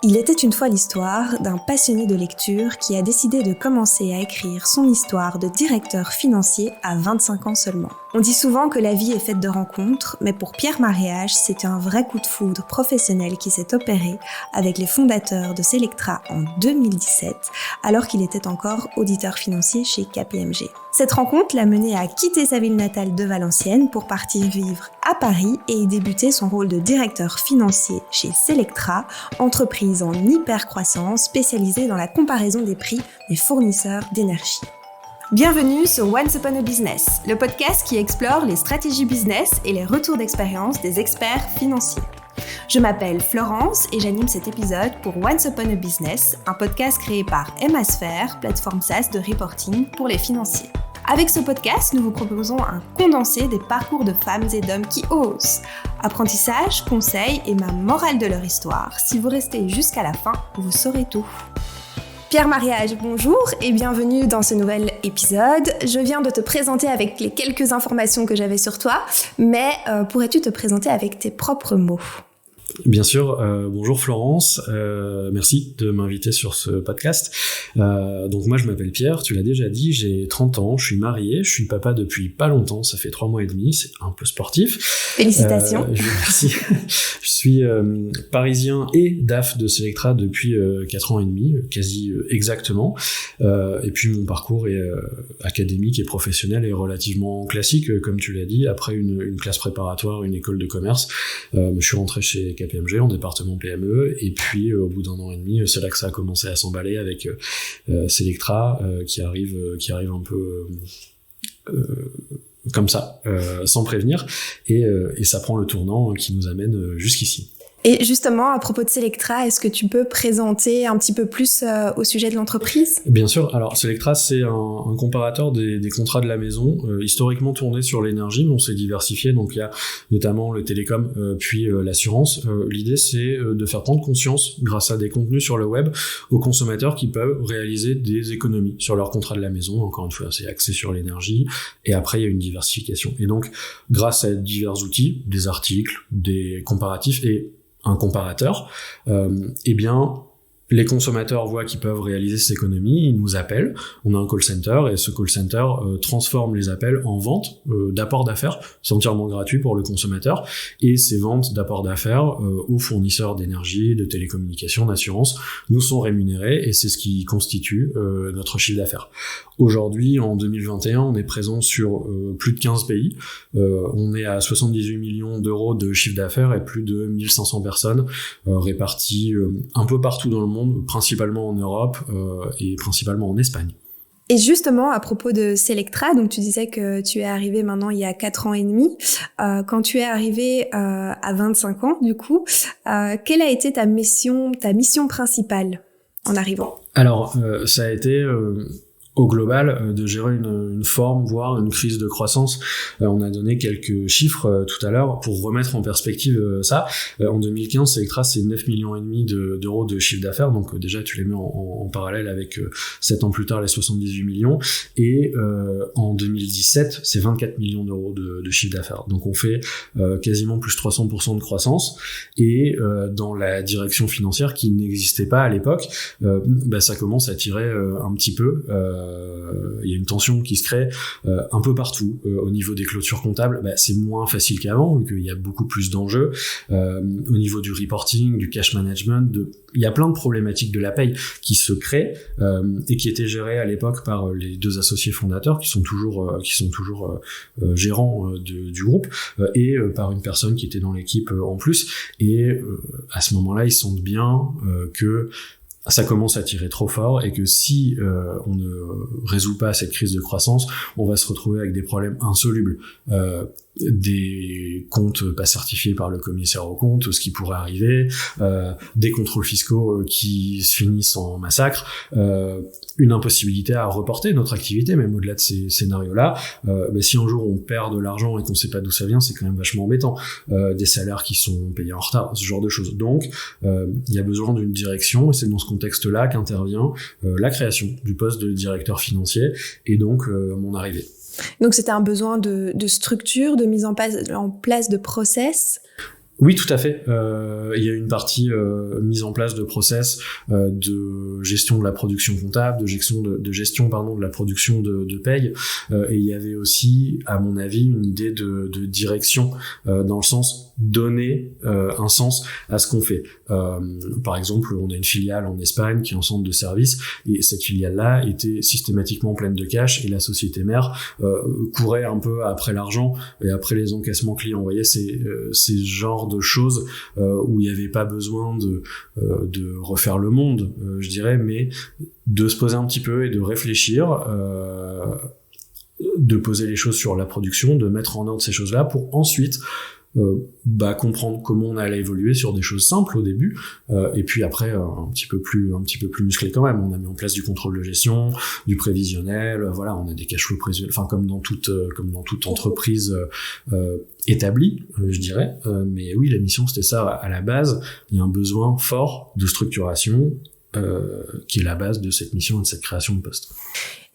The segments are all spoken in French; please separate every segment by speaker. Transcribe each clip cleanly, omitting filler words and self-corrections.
Speaker 1: Il était une fois l'histoire d'un passionné de lecture qui a décidé de commencer à écrire son histoire de directeur financier à 25 ans seulement. On dit souvent que la vie est faite de rencontres, mais pour Pierre Mariage, c'est un vrai coup de foudre professionnel qui s'est opéré avec les fondateurs de Selectra en 2017, alors qu'il était encore auditeur financier chez KPMG. Cette rencontre l'a mené à quitter sa ville natale de Valenciennes pour partir vivre à Paris et y débuter son rôle de directeur financier chez Selectra, entreprise en hyper-croissance spécialisée dans la comparaison des prix des fournisseurs d'énergie. Bienvenue sur Once Upon a Business, le podcast qui explore les stratégies business et les retours d'expérience des experts financiers. Je m'appelle Florence et j'anime cet épisode pour Once Upon a Business, un podcast créé par Emasphere, plateforme SaaS de reporting pour les financiers. Avec ce podcast, nous vous proposons un condensé des parcours de femmes et d'hommes qui osent. Apprentissage, conseils et ma morale de leur histoire. Si vous restez jusqu'à la fin, vous saurez tout. Pierre Mariage, bonjour et bienvenue dans ce nouvel épisode. Je viens de te présenter avec les quelques informations que j'avais sur toi, mais pourrais-tu te présenter avec tes propres mots ?
Speaker 2: Bien sûr, bonjour Florence, merci de m'inviter sur ce podcast. Donc moi je m'appelle Pierre, tu l'as déjà dit, j'ai 30 ans, je suis marié, je suis papa depuis pas longtemps, ça fait 3 mois et demi, c'est un peu sportif.
Speaker 1: Félicitations.
Speaker 2: Merci. Je suis parisien et DAF de Selectra depuis 4 ans et demi, quasi exactement. Et puis mon parcours est académique et professionnel est relativement classique, comme tu l'as dit. Après une classe préparatoire, une école de commerce, je suis rentré chez KPMG en département PME, et puis au bout d'1 an et demi, c'est là que ça a commencé à s'emballer avec Selectra qui arrive un peu comme ça, sans prévenir, et ça prend le tournant qui nous amène jusqu'ici.
Speaker 1: Et justement, à propos de Selectra, est-ce que tu peux présenter un petit peu plus au sujet de l'entreprise ?
Speaker 2: Bien sûr. Alors, Selectra, c'est un comparateur des contrats de la maison, historiquement tourné sur l'énergie, mais on s'est diversifié. Donc, il y a notamment le télécom, puis l'assurance. L'idée, c'est de faire prendre conscience, grâce à des contenus sur le web, aux consommateurs qui peuvent réaliser des économies sur leur contrat de la maison. Encore une fois, c'est axé sur l'énergie. Et après, il y a une diversification. Et donc, grâce à divers outils, des articles, des comparatifs et un comparateur, eh bien, les consommateurs voient qu'ils peuvent réaliser ces économies, ils nous appellent, on a un call center, et ce call center transforme les appels en ventes d'apport d'affaires, c'est entièrement gratuit pour le consommateur, et ces ventes d'apport d'affaires aux fournisseurs d'énergie, de télécommunications, d'assurance, nous sont rémunérés, et c'est ce qui constitue notre chiffre d'affaires. Aujourd'hui, en 2021, on est présent sur plus de 15 pays, on est à 78 millions d'euros de chiffre d'affaires et plus de 1500 personnes réparties un peu partout dans le monde, principalement en Europe et principalement en Espagne.
Speaker 1: Et justement, à propos de Selectra, donc tu disais que tu es arrivé maintenant il y a 4 ans et demi. Quand tu es arrivé à 25 ans, du coup, quelle a été ta mission principale en arrivant ?
Speaker 2: Alors, ça a été... au global, de gérer une forme, voire une crise de croissance. On a donné quelques chiffres tout à l'heure pour remettre en perspective ça. En 2015, Selectra, c'est 9 millions et demi d'euros de chiffre d'affaires. Donc déjà, tu les mets en parallèle avec 7 ans plus tard, les 78 millions. Et en 2017, c'est 24 millions d'euros de chiffre d'affaires. Donc on fait quasiment plus 300% de croissance. Et dans la direction financière qui n'existait pas à l'époque, ça commence à tirer un petit peu. Il y a une tension qui se crée un peu partout. Au niveau des clôtures comptables, c'est moins facile qu'avant, vu qu'il y a beaucoup plus d'enjeux. Au niveau du reporting, du cash management, il y a plein de problématiques de la paye qui se créent et qui étaient gérées à l'époque par les 2 associés fondateurs qui sont toujours gérants du groupe et par une personne qui était dans l'équipe en plus. Et à ce moment-là, ils sentent bien que ça commence à tirer trop fort et que si on ne résout pas cette crise de croissance, on va se retrouver avec des problèmes insolubles. Des comptes pas certifiés par le commissaire aux comptes, ce qui pourrait arriver, des contrôles fiscaux qui se finissent en massacre, une impossibilité à reporter notre activité, même au-delà de ces scénarios-là. Si un jour on perd de l'argent et qu'on sait pas d'où ça vient, c'est quand même vachement embêtant. Des salaires qui sont payés en retard, ce genre de choses. Donc, il y a besoin d'une direction, et c'est dans ce contexte-là qu'intervient la création du poste de directeur financier, et donc mon arrivée.
Speaker 1: Donc c'était un besoin de structure, de mise en place de process.
Speaker 2: Oui, tout à fait. Il y a une partie mise en place de process de gestion de la production comptable, de gestion de la production de paye. Et il y avait aussi, à mon avis, une idée de direction dans le sens donner un sens à ce qu'on fait. Par exemple, on a une filiale en Espagne qui est un centre de service et cette filiale-là était systématiquement pleine de cash et la société mère courait un peu après l'argent et après les encaissements clients. Vous voyez, c'est genre de choses où il n'y avait pas besoin de refaire le monde, je dirais, mais de se poser un petit peu et de réfléchir, de poser les choses sur la production, de mettre en ordre ces choses-là pour ensuite comprendre comment on allait évoluer sur des choses simples au début, et puis après un petit peu plus musclé quand même. On a mis en place du contrôle de gestion, du prévisionnel, voilà, on a des cash flow prévisionnels, enfin comme dans toute entreprise établie, je dirais. Mais oui, la mission c'était ça à la base. Il y a un besoin fort de structuration qui est la base de cette mission et de cette création de poste.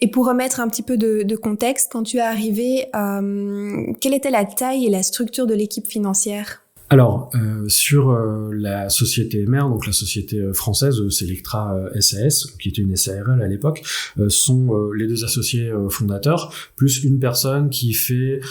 Speaker 1: Et pour remettre un petit peu de contexte, quand tu es arrivé, quelle était la taille et la structure de l'équipe financière ?
Speaker 2: Alors, sur la société mère, donc la société française, Selectra SAS, qui était une SARL à l'époque, sont les deux associés fondateurs, plus une personne qui fait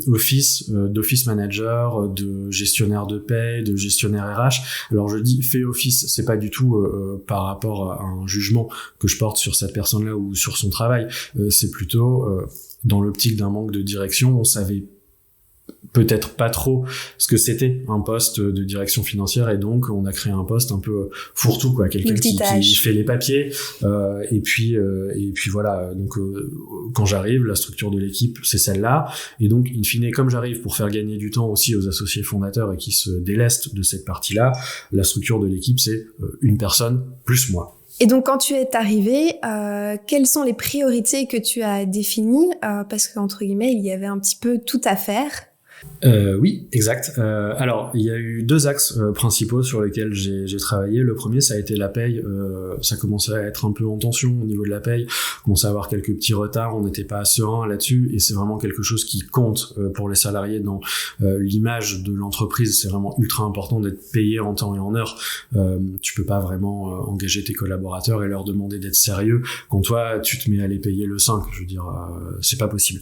Speaker 2: office d'office manager, de gestionnaire de paie, de gestionnaire RH. Alors je dis fait office, c'est pas du tout par rapport à un jugement que je porte sur cette personne-là ou sur son travail, c'est plutôt dans l'optique d'un manque de direction. On savait peut-être pas trop ce que c'était un poste de direction financière et donc on a créé un poste un peu fourre-tout, quoi, quelqu'un qui fait les papiers et puis voilà. Donc quand j'arrive, la structure de l'équipe c'est celle-là et donc in fine, comme j'arrive pour faire gagner du temps aussi aux associés fondateurs et qui se délestent de cette partie-là, la structure de l'équipe c'est une personne plus moi.
Speaker 1: Et donc, quand tu es arrivé, quelles sont les priorités que tu as définies parce qu'entre guillemets, il y avait un petit peu tout à faire.
Speaker 2: Oui, exact. Alors, il y a eu deux axes principaux sur lesquels j'ai travaillé. Le premier, ça a été la paye. Ça commençait à être un peu en tension au niveau de la paye. On commençait à avoir quelques petits retards. On n'était pas serein là-dessus. Et c'est vraiment quelque chose qui compte pour les salariés dans l'image de l'entreprise. C'est vraiment ultra important d'être payé en temps et en heure. Tu peux pas vraiment engager tes collaborateurs et leur demander d'être sérieux quand toi, tu te mets à les payer le 5. Je veux dire, c'est pas possible.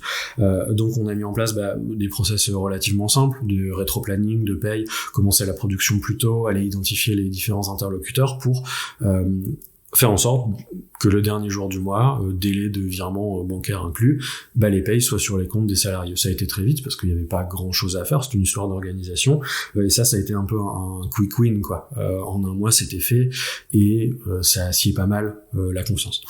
Speaker 2: Donc, on a mis en place des process relativement simple, de rétro-planning, de paye, commencer la production plus tôt, aller identifier les différents interlocuteurs pour faire en sorte que le dernier jour du mois, délai de virement bancaire inclus, les payes soient sur les comptes des salariés. Ça a été très vite parce qu'il n'y avait pas grand chose à faire, c'est une histoire d'organisation, et ça a été un peu un quick win, quoi. En un mois c'était fait, et ça a scié pas mal la confiance.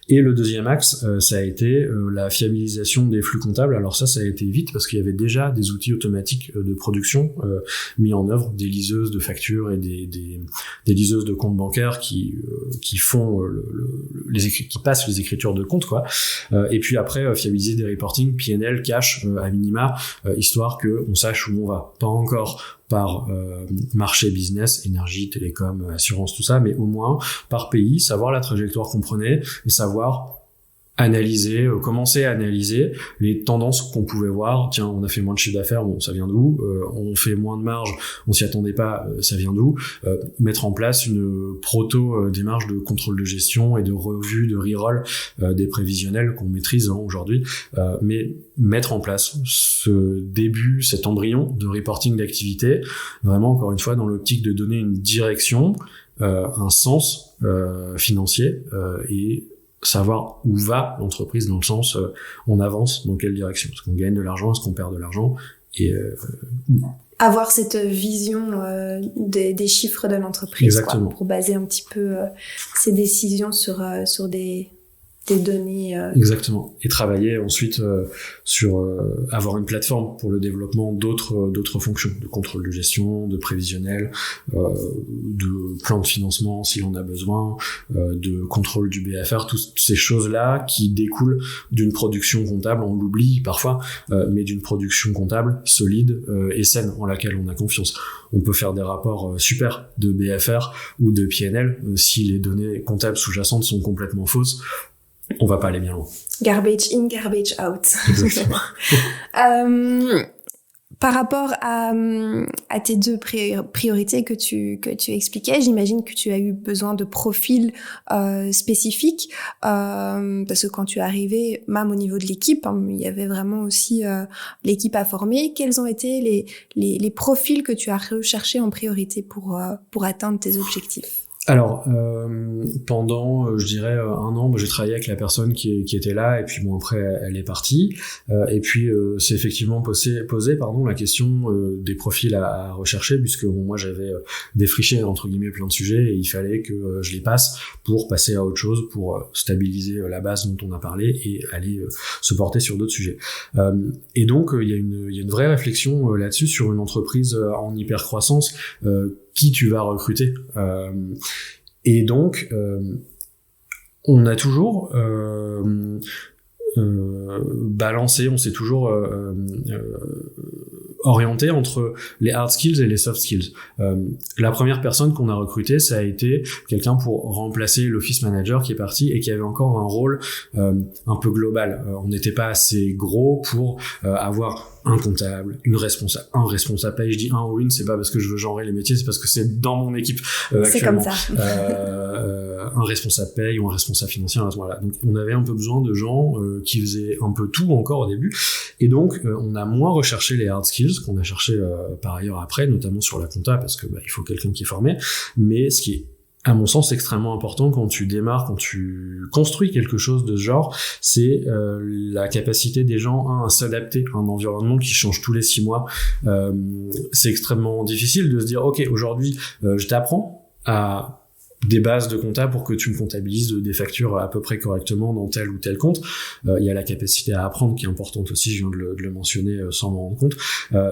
Speaker 2: Et le deuxième axe, ça a été la fiabilisation des flux comptables. Alors ça a été vite parce qu'il y avait déjà des outils automatiques de production mis en œuvre, des liseuses de factures et des liseuses de comptes bancaires qui font qui passent les écritures de compte, quoi. Et puis après, fiabiliser des reporting PNL, cash, à minima, histoire que on sache où on va. Pas encore par marché business, énergie, télécom, assurance, tout ça, mais au moins par pays, savoir la trajectoire qu'on prenait et savoir analyser, commencer à analyser les tendances qu'on pouvait voir. Tiens, on a fait moins de chiffre d'affaires, bon, ça vient d'où ? On fait moins de marge, on s'y attendait pas, ça vient d'où ? Mettre en place une démarche de contrôle de gestion et de revue, de reroll des prévisionnels qu'on maîtrise aujourd'hui, mais mettre en place ce début, cet embryon de reporting d'activité, vraiment encore une fois dans l'optique de donner une direction, un sens financier et savoir où va l'entreprise dans le sens on avance dans quelle direction, est-ce qu'on gagne de l'argent, est-ce qu'on perd de l'argent et
Speaker 1: avoir cette vision des chiffres de l'entreprise, quoi, pour baser un petit peu ses décisions sur des données.
Speaker 2: Exactement. Et travailler ensuite sur avoir une plateforme pour le développement d'autres fonctions, de contrôle de gestion, de prévisionnel, de plan de financement si on a besoin, de contrôle du BFR, toutes ces choses-là qui découlent d'une production comptable, on l'oublie parfois, mais d'une production comptable solide et saine en laquelle on a confiance. On peut faire des rapports super de BFR ou de PNL si les données comptables sous-jacentes sont complètement fausses. On va pas aller bien loin.
Speaker 1: Garbage in, garbage out.
Speaker 2: Exactement.
Speaker 1: Par rapport à tes deux priorités que tu expliquais, j'imagine que tu as eu besoin de profils spécifiques parce que quand tu es arrivé, même au niveau de l'équipe, il y avait vraiment aussi l'équipe à former. Quels ont été les profils que tu as recherchés en priorité pour atteindre tes objectifs?
Speaker 2: Alors, pendant, je dirais, un an, j'ai travaillé avec la personne qui était là, et puis bon, après, elle est partie. Et puis, c'est effectivement posé la question des profils à rechercher, puisque bon, moi, j'avais défriché, entre guillemets, plein de sujets, et il fallait que je les passe pour passer à autre chose, pour stabiliser la base dont on a parlé, et aller se porter sur d'autres sujets. Et donc, il y a une vraie réflexion là-dessus, sur une entreprise en hypercroissance, qui tu vas recruter. Et donc, on a toujours balancé, on s'est toujours orienté entre les hard skills et les soft skills. La première personne qu'on a recrutée, ça a été quelqu'un pour remplacer l'office manager qui est parti et qui avait encore un rôle un peu global. On n'était pas assez gros pour avoir un comptable, un responsable paye. Je dis un ou une, c'est pas parce que je veux genrer les métiers, c'est parce que c'est dans mon équipe actuellement.
Speaker 1: C'est comme ça.
Speaker 2: Un responsable paye ou un responsable financier, voilà. Donc on avait un peu besoin de gens qui faisaient un peu tout encore au début, et donc on a moins recherché les hard skills qu'on a cherché par ailleurs après, notamment sur la compta, parce que il faut quelqu'un qui est formé. Mais ce qui est, à mon sens, extrêmement important quand tu démarres, quand tu construis quelque chose de ce genre, c'est la capacité des gens à s'adapter à un environnement qui change tous les 6 mois. C'est extrêmement difficile de se dire, ok, aujourd'hui, je t'apprends à des bases de compta pour que tu me comptabilises des factures à peu près correctement dans tel ou tel compte. Il y a la capacité à apprendre qui est importante aussi, je viens de le mentionner sans m'en rendre compte.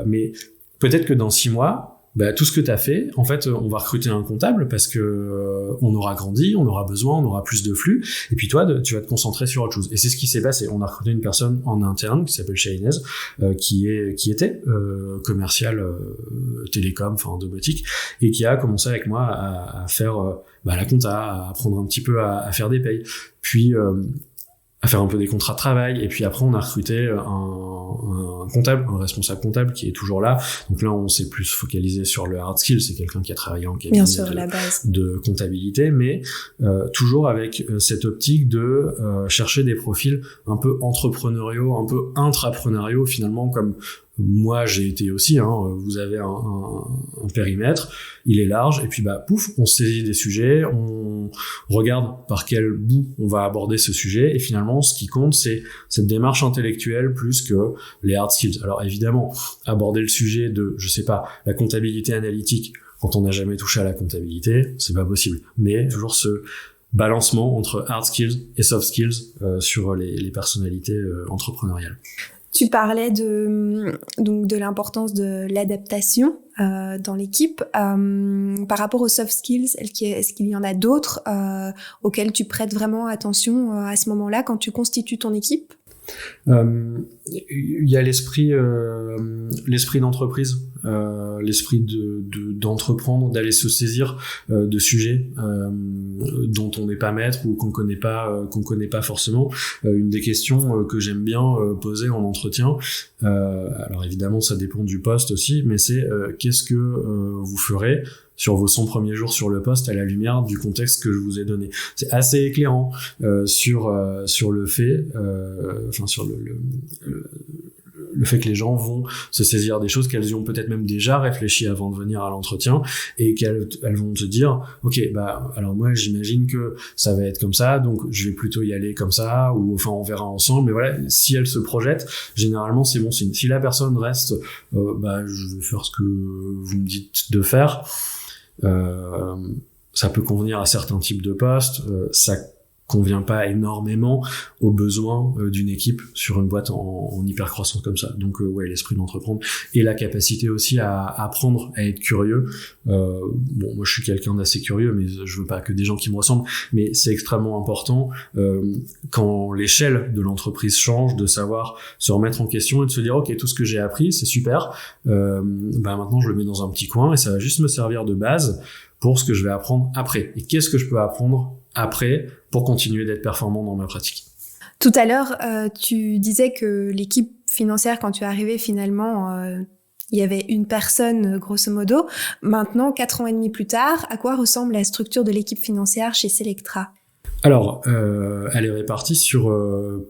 Speaker 2: Mais peut-être que dans 6 mois, tout ce que tu as fait, en fait, on va recruter un comptable parce que on aura grandi, on aura besoin, on aura plus de flux, et puis toi, tu vas te concentrer sur autre chose. Et c'est ce qui s'est passé. On a recruté une personne en interne qui s'appelle Shainez, qui était commercial télécom, enfin domotique, et qui a commencé avec moi à faire la compta, à apprendre un petit peu à faire des payes, puis à faire un peu des contrats de travail, et puis après on a recruté un comptable, un responsable comptable qui est toujours là. Donc là on s'est plus focalisé sur le hard skill, c'est quelqu'un qui a travaillé en cabinet de comptabilité, mais toujours avec cette optique de chercher des profils un peu entrepreneuriaux, un peu intrapreneuriaux finalement, comme moi j'ai été aussi, vous avez un périmètre, il est large, et puis pouf, on saisit des sujets, on regarde par quel bout on va aborder ce sujet, et finalement ce qui compte c'est cette démarche intellectuelle plus que les hard skills. Alors évidemment, aborder le sujet de, je sais pas, la comptabilité analytique quand on n'a jamais touché à la comptabilité, c'est pas possible, mais toujours ce balancement entre hard skills et soft skills sur les personnalités entrepreneuriales.
Speaker 1: Tu parlais de l'importance de l'adaptation dans l'équipe. Par rapport aux soft skills, est-ce qu'il y en a d'autres auxquels tu prêtes vraiment attention à ce moment-là quand tu constitues ton équipe?
Speaker 2: Il y a l'esprit d'entreprise, l'esprit d'entreprendre, d'aller se saisir de sujets dont on n'est pas maître ou qu'on connaît pas forcément. Une des questions que j'aime bien poser en entretien, alors évidemment ça dépend du poste aussi, mais c'est qu'est-ce que vous ferez sur vos 100 premiers jours sur le poste à la lumière du contexte que je vous ai donné. C'est assez éclairant sur le fait, sur le fait que les gens vont se saisir des choses qu'elles y ont peut-être même déjà réfléchi avant de venir à l'entretien, et qu'elles vont se dire ok, alors moi j'imagine que ça va être comme ça, donc je vais plutôt y aller comme ça, ou enfin on verra ensemble. Mais voilà, si elles se projettent, généralement c'est bon signe. Si la personne reste je vais faire ce que vous me dites de faire, ça peut convenir à certains types de postes, ça convient pas énormément aux besoins d'une équipe sur une boîte en hypercroissance comme ça. Donc l'esprit d'entreprendre et la capacité aussi à apprendre, à être curieux. Moi je suis quelqu'un d'assez curieux, mais je veux pas que des gens qui me ressemblent, mais c'est extrêmement important quand l'échelle de l'entreprise change, de savoir se remettre en question et de se dire ok, tout ce que j'ai appris c'est super, maintenant je le mets dans un petit coin et ça va juste me servir de base pour ce que je vais apprendre après. Et qu'est-ce que je peux apprendre après pour continuer d'être performant dans ma pratique?
Speaker 1: Tout à l'heure, tu disais que l'équipe financière, quand tu es arrivé, finalement, il y avait une personne, grosso modo. Maintenant, 4 ans et demi plus tard, à quoi ressemble la structure de l'équipe financière chez Selectra ?
Speaker 2: Alors, elle est répartie sur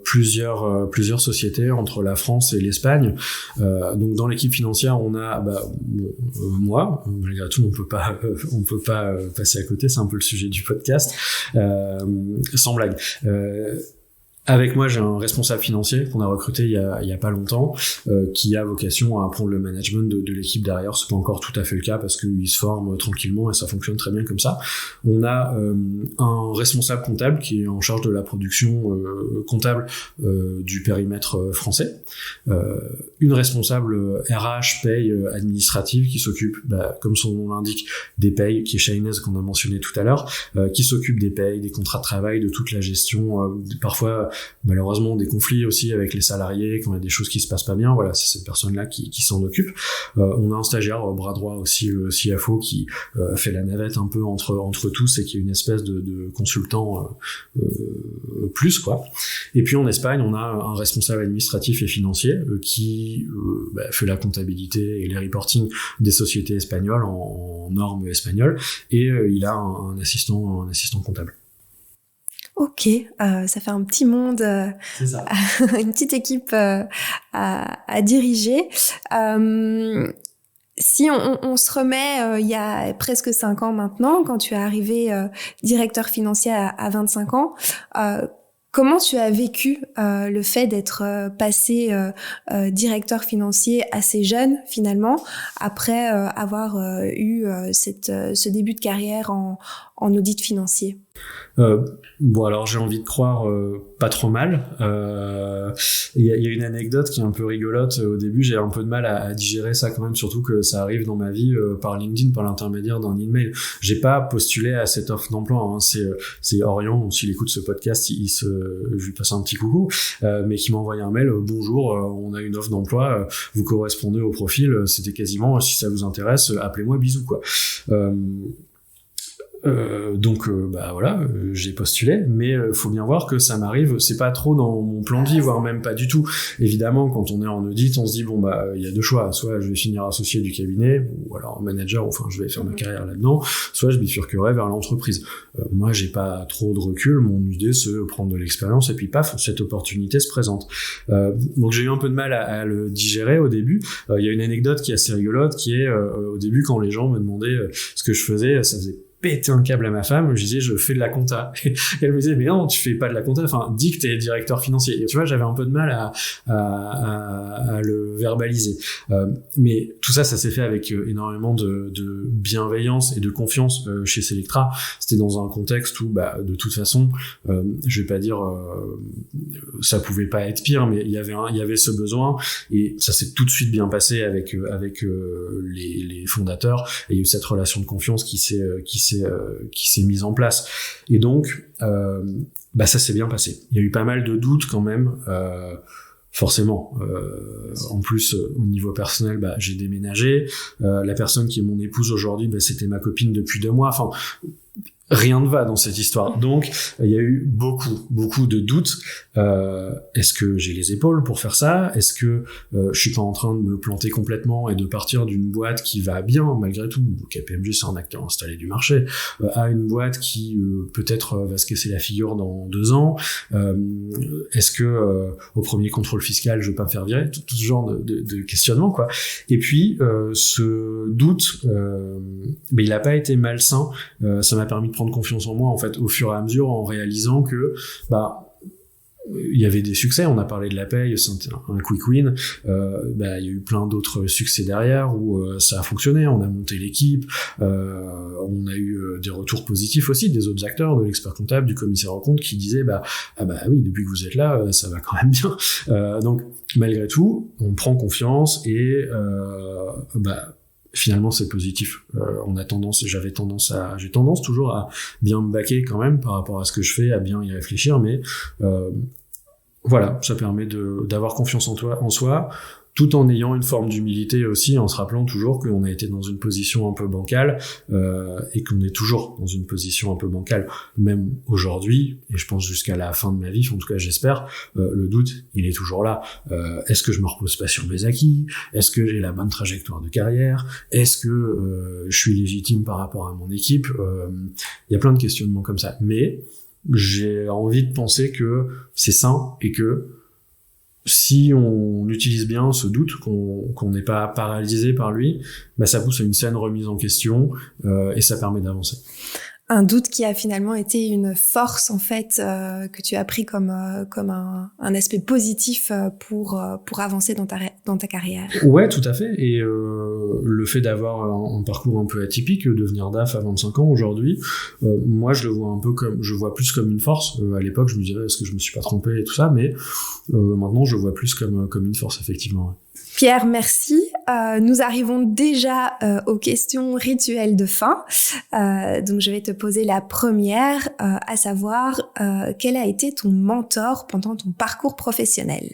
Speaker 2: plusieurs sociétés entre la France et l'Espagne. Donc, dans l'équipe financière, on a moi. Malgré tout, on peut pas passer à côté. C'est un peu le sujet du podcast. Sans blague. Avec moi, j'ai un responsable financier qu'on a recruté il y a pas longtemps, qui a vocation à prendre le management de l'équipe derrière. C'est pas encore tout à fait le cas parce qu'il se forme tranquillement et ça fonctionne très bien comme ça. On a un responsable comptable qui est en charge de la production comptable du périmètre français. Une responsable RH paye administrative qui s'occupe, comme son nom l'indique, des payes, qui est Shainez qu'on a mentionné tout à l'heure, qui s'occupe des payes, des contrats de travail, de toute la gestion, parfois malheureusement des conflits aussi avec les salariés quand il y a des choses qui se passent pas bien. Voilà, c'est cette personne-là qui s'en occupe. On a un stagiaire bras droit aussi, le CFO, qui fait la navette un peu entre tous et qui est une espèce de consultant plus quoi. Et puis en Espagne, on a un responsable administratif et financier qui fait la comptabilité et les reporting des sociétés espagnoles en normes espagnoles, et il a un assistant comptable.
Speaker 1: Ok, ça fait un petit monde,
Speaker 2: c'est ça.
Speaker 1: Une petite équipe à diriger. Si on se remet il y a presque 5 ans maintenant, quand tu es arrivé directeur financier à 25 ans, comment tu as vécu le fait d'être passé directeur financier assez jeune finalement, après avoir eu ce début de carrière en audit financier?
Speaker 2: Alors j'ai envie de croire pas trop mal. Il y a une anecdote qui est un peu rigolote. Au début, j'ai un peu de mal à digérer ça quand même, surtout que ça arrive dans ma vie par LinkedIn, par l'intermédiaire d'un email. J'ai pas postulé à cette offre d'emploi, hein. C'est Orion, s'il écoute ce podcast, je lui passe un petit coucou, mais qui m'a envoyé un mail: bonjour, on a une offre d'emploi, vous correspondez au profil, c'était quasiment, si ça vous intéresse, appelez-moi, bisous quoi. Donc voilà, j'ai postulé, mais faut bien voir que ça m'arrive, c'est pas trop dans mon plan de vie, voire même pas du tout. Évidemment, quand on est en audit, on se dit il y a deux choix: soit je vais finir associé du cabinet, ou alors manager, enfin je vais faire ma carrière là-dedans, soit je bifurquerai vers l'entreprise. Moi, j'ai pas trop de recul, mon idée c'est de prendre de l'expérience, et puis paf, cette opportunité se présente. Donc j'ai eu un peu de mal à le digérer au début. Il y a une anecdote qui est assez rigolote, qui est au début, quand les gens me demandaient ce que je faisais, ça faisait péter un câble à ma femme, je disais je fais de la compta. Et elle me disait mais non, tu fais pas de la compta, enfin dis que t'es directeur financier. Et tu vois, j'avais un peu de mal à le verbaliser. Mais tout ça s'est fait avec énormément de bienveillance et de confiance chez Selectra. C'était dans un contexte où de toute façon, je vais pas dire ça pouvait pas être pire, mais il y avait ce besoin, et ça s'est tout de suite bien passé avec les fondateurs, et il y a eu cette relation de confiance qui s'est mise en place. Et donc ça s'est bien passé. Il y a eu pas mal de doutes quand même, forcément. En plus, au niveau personnel, j'ai déménagé. La personne qui est mon épouse aujourd'hui, c'était ma copine depuis 2 mois. Enfin, rien ne va dans cette histoire. Donc, il y a eu beaucoup de doutes. Est-ce que j'ai les épaules pour faire ça? Est-ce que je suis pas en train de me planter complètement et de partir d'une boîte qui va bien, malgré tout? KPMG, c'est un acteur installé du marché, à une boîte qui peut-être va se casser la figure dans 2 ans. Est-ce que au premier contrôle fiscal, je vais pas me faire virer? Tout ce genre de questionnement, quoi. Et puis, ce doute, il a pas été malsain. Ça m'a permis de prendre confiance en moi, en fait, au fur et à mesure, en réalisant que il y avait des succès. On a parlé de la paye, c'est un quick win. Il y a eu plein d'autres succès derrière où ça a fonctionné. On a monté l'équipe, on a eu des retours positifs aussi des autres acteurs, de l'expert comptable, du commissaire aux comptes, qui disaient oui, depuis que vous êtes là, ça va quand même bien. Donc malgré tout, on prend confiance, et finalement c'est positif. J'ai tendance toujours à bien me baquer quand même par rapport à ce que je fais, à bien y réfléchir, mais voilà, ça permet d'avoir confiance en soi, tout en ayant une forme d'humilité aussi, en se rappelant toujours qu'on a été dans une position un peu bancale et qu'on est toujours dans une position un peu bancale, même aujourd'hui, et je pense jusqu'à la fin de ma vie, en tout cas j'espère, le doute, il est toujours là. Est-ce que je me repose pas sur mes acquis? Est-ce que j'ai la bonne trajectoire de carrière? Est-ce que je suis légitime par rapport à mon équipe? Il y a plein de questionnements comme ça, mais j'ai envie de penser que c'est sain et que si on utilise bien ce doute, qu'on n'est pas paralysé par lui, bah ça pousse à une saine remise en question et ça permet d'avancer.
Speaker 1: Un doute qui a finalement été une force en fait que tu as pris comme un aspect positif pour avancer dans ta carrière.
Speaker 2: Ouais, tout à fait. Et le fait d'avoir un parcours un peu atypique, devenir DAF à 25 ans aujourd'hui, moi je le vois un peu je vois plus comme une force. À l'époque, je me disais est-ce que je me suis pas trompé et tout ça, mais maintenant je vois plus comme une force effectivement.
Speaker 1: Pierre, merci. Nous arrivons déjà aux questions rituelles de fin. Donc, je vais te poser la première, à savoir, quel a été ton mentor pendant ton parcours professionnel ?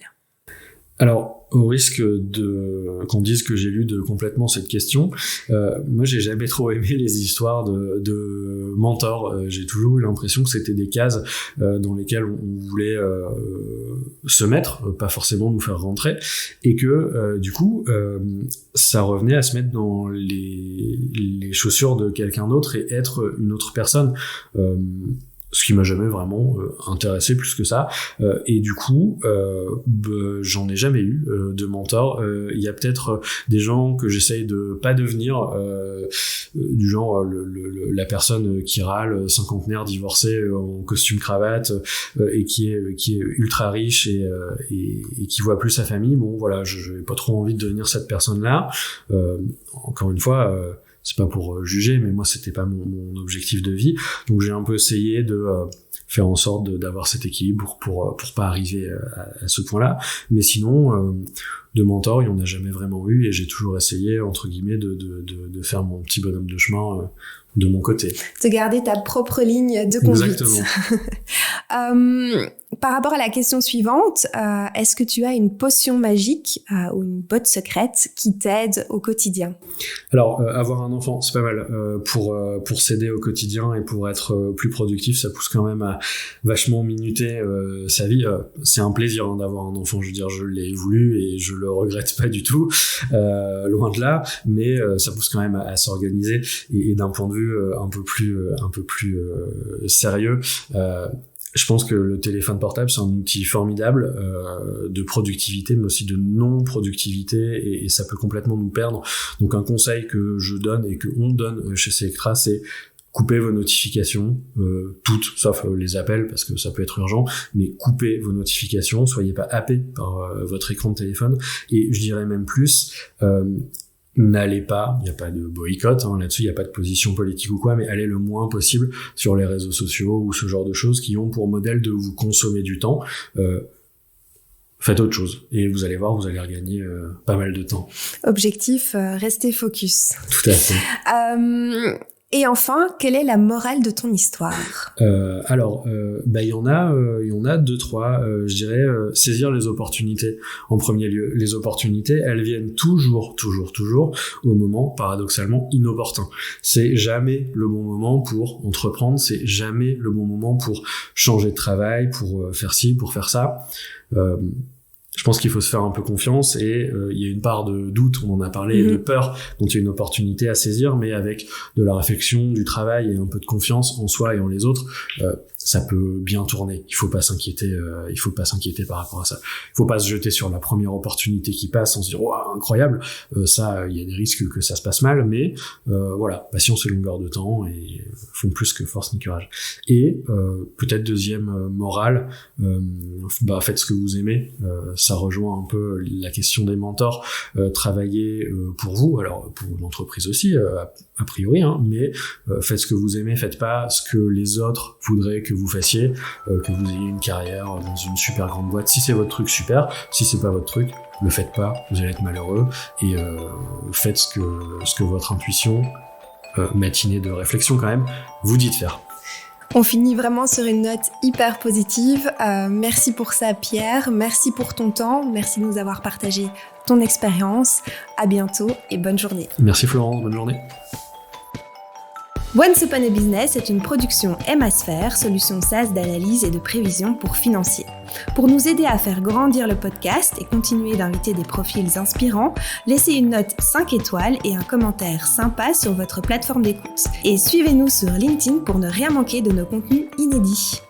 Speaker 2: Alors, au risque qu'on dise que j'élude complètement cette question, moi j'ai jamais trop aimé les histoires de mentors. J'ai toujours eu l'impression que c'était des cases dans lesquelles on voulait se mettre, pas forcément nous faire rentrer, et que du coup ça revenait à se mettre dans les chaussures de quelqu'un d'autre et être une autre personne. Ce qui m'a jamais vraiment intéressé plus que ça, et du coup j'en ai jamais eu de mentor. Il y a peut-être des gens que j'essaye de pas devenir, du genre la personne qui râle, cinquantenaire, divorcée, en costume cravate, et qui est ultra riche et qui voit plus sa famille. Bon voilà, j'ai pas trop envie de devenir cette personne là. Encore une fois, c'est pas pour juger, mais moi c'était pas mon objectif de vie, donc j'ai un peu essayé de faire en sorte d'avoir cet équilibre pour pas arriver à ce point-là. Mais sinon, de mentor, il y en a jamais vraiment eu, et j'ai toujours essayé entre guillemets de faire mon petit bonhomme de chemin de mon côté.
Speaker 1: De garder ta propre ligne de conduite.
Speaker 2: Exactement.
Speaker 1: Par rapport à la question suivante, est-ce que tu as une potion magique ou une botte secrète qui t'aide au quotidien ?
Speaker 2: Alors, avoir un enfant, c'est pas mal. Pour s'aider au quotidien et pour être plus productif, ça pousse quand même à vachement minuter sa vie. C'est un plaisir d'avoir un enfant, je veux dire, je l'ai voulu et je le regrette pas du tout, loin de là, mais ça pousse quand même à s'organiser, et d'un point de vue un peu plus sérieux, je pense que le téléphone portable, c'est un outil formidable de productivité, mais aussi de non-productivité, et ça peut complètement nous perdre. Donc un conseil que je donne et que on donne chez Selectra, c'est coupez vos notifications, toutes, sauf les appels, parce que ça peut être urgent, mais coupez vos notifications, soyez pas happés par votre écran de téléphone, et je dirais même plus... n'allez pas, il n'y a pas de boycott, là-dessus, il n'y a pas de position politique ou quoi, mais allez le moins possible sur les réseaux sociaux ou ce genre de choses qui ont pour modèle de vous consommer du temps. Faites autre chose et vous allez voir, vous allez regagner pas mal de temps.
Speaker 1: Objectif, restez focus.
Speaker 2: Tout à fait.
Speaker 1: Et enfin, quelle est la morale de ton histoire ?
Speaker 2: Alors, il y en a deux, trois. Je dirais saisir les opportunités en premier lieu. Les opportunités, elles viennent toujours au moment paradoxalement inopportun. C'est jamais le bon moment pour entreprendre. C'est jamais le bon moment pour changer de travail, pour faire ci, pour faire ça. Je pense qu'il faut se faire un peu confiance, et il y a une part de doute, on en a parlé, et de peur quand il y a une opportunité à saisir, mais avec de la réflexion, du travail et un peu de confiance en soi et en les autres, ça peut bien tourner. Il faut pas s'inquiéter par rapport à ça. Il faut pas se jeter sur la première opportunité qui passe sans se dire waouh, incroyable. Ça, il y a des risques que ça se passe mal, mais voilà, patience et longueur de temps, et font plus que force ni courage. Et peut-être deuxième morale, faites ce que vous aimez. Ça rejoint un peu la question des mentors. Travaillez pour vous, alors pour l'entreprise aussi, a priori, mais faites ce que vous aimez, faites pas ce que les autres voudraient que vous fassiez, que vous ayez une carrière dans une super grande boîte. Si c'est votre truc, super. Si c'est pas votre truc, le faites pas, vous allez être malheureux, et faites ce que votre intuition, matinée de réflexion quand même, vous dit de faire.
Speaker 1: On finit vraiment sur une note hyper positive. Merci pour ça, Pierre. Merci pour ton temps. Merci de nous avoir partagé ton expérience. À bientôt et bonne journée.
Speaker 2: Merci Florence, bonne journée.
Speaker 1: Once Upon a Business est une production Emmasphere, solution SaaS d'analyse et de prévision pour financiers. Pour nous aider à faire grandir le podcast et continuer d'inviter des profils inspirants, laissez une note 5 étoiles et un commentaire sympa sur votre plateforme d'écoute. Et suivez-nous sur LinkedIn pour ne rien manquer de nos contenus inédits.